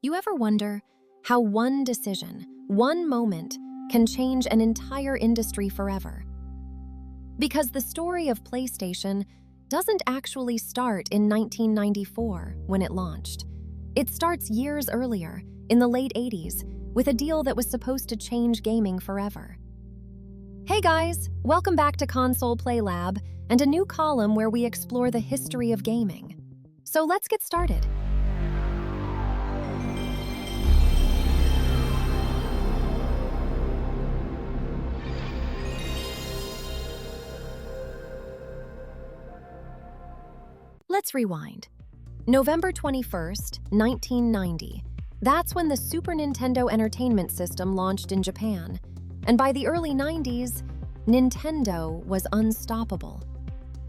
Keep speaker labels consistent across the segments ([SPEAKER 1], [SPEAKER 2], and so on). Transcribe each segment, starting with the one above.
[SPEAKER 1] You ever wonder how one decision, one moment, can change an entire industry forever? Because the story of PlayStation doesn't actually start in 1994 when it launched. It starts years earlier, in the late 80s, with a deal that was supposed to change gaming forever. Hey guys, welcome back to Console PlayLab and a new column where we explore the history of gaming. So let's get started. Let's rewind. November 21st, 1990. That's when the Super Nintendo Entertainment System launched in Japan. And by the early 90s, Nintendo was unstoppable.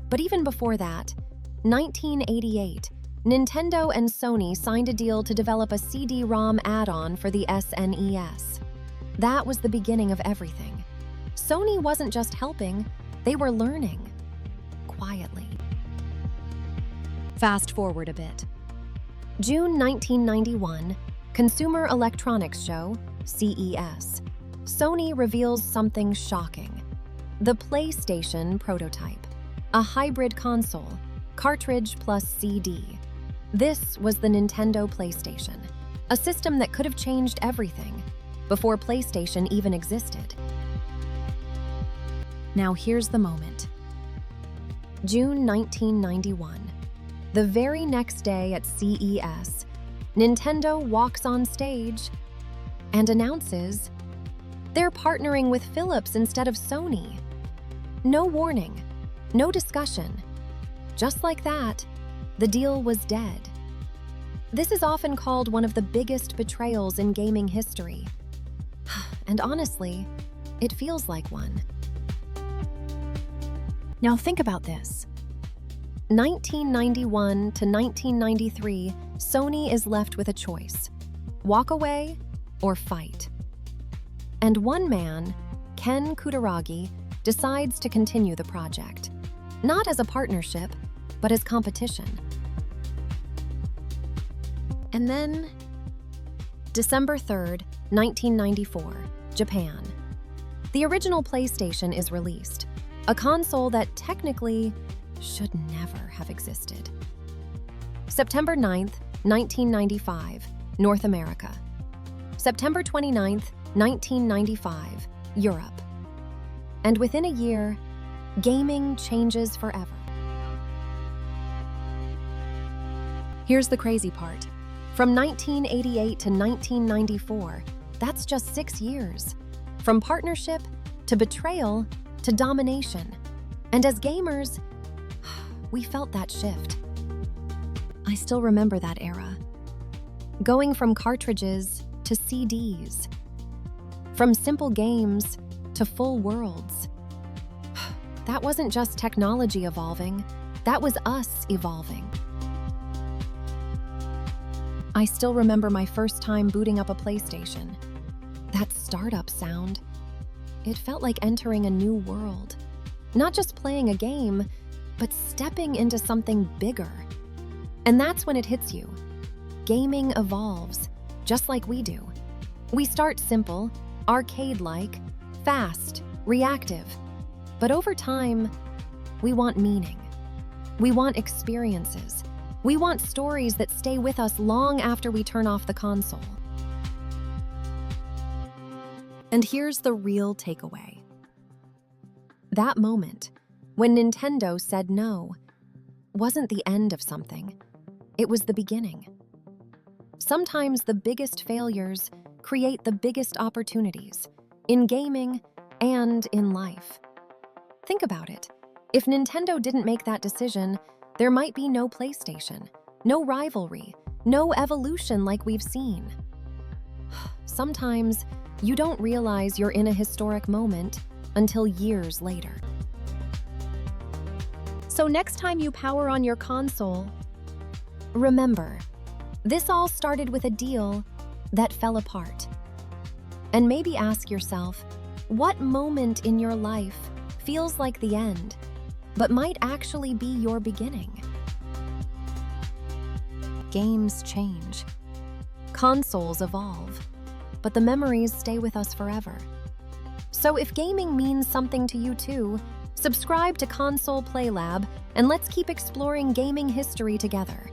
[SPEAKER 1] But even before that, 1988, Nintendo and Sony signed a deal to develop a CD-ROM add-on for the SNES. That was the beginning of everything. Sony wasn't just helping, they were learning. Quietly. Fast forward a bit. June 1991, Consumer Electronics Show, CES. Sony reveals something shocking. The PlayStation prototype. A hybrid console, cartridge plus CD. This was the Nintendo PlayStation, a system that could have changed everything before PlayStation even existed. Now here's the moment. June 1991. The very next day at CES, Nintendo walks on stage and announces they're partnering with Philips instead of Sony. No warning, no discussion. Just like that, the deal was dead. This is often called one of the biggest betrayals in gaming history. And honestly, it feels like one. Now think about this. 1991 to 1993, Sony is left with a choice: walk away or fight. And one man, Ken Kutaragi, decides to continue the project, not as a partnership, but as competition. And then, December 3rd, 1994, Japan. The original PlayStation is released, a console that technically should never have existed. September 9th, 1995, North America. September 29th, 1995, Europe. And within a year, gaming changes forever. Here's the crazy part. From 1988 to 1994, that's just 6 years. From partnership to betrayal to domination. And as gamers, we felt that shift. I still remember that era. Going from cartridges to CDs. From simple games to full worlds. That wasn't just technology evolving, that was us evolving. I still remember my first time booting up a PlayStation. That startup sound. It felt like entering a new world. Not just playing a game, but stepping into something bigger. And that's when it hits you. Gaming evolves, just like we do. We start simple, arcade-like, fast, reactive. But over time, we want meaning. We want experiences. We want stories that stay with us long after we turn off the console. And here's the real takeaway. That moment, when Nintendo said no, wasn't the end of something. It was the beginning. Sometimes the biggest failures create the biggest opportunities, in gaming and in life. Think about it. If Nintendo didn't make that decision, there might be no PlayStation, no rivalry, no evolution like we've seen. Sometimes you don't realize you're in a historic moment until years later. So next time you power on your console, remember, this all started with a deal that fell apart. And maybe ask yourself, what moment in your life feels like the end, but might actually be your beginning? Games change. Consoles evolve, but the memories stay with us forever. So if gaming means something to you too, subscribe to Console PlayLab and let's keep exploring gaming history together.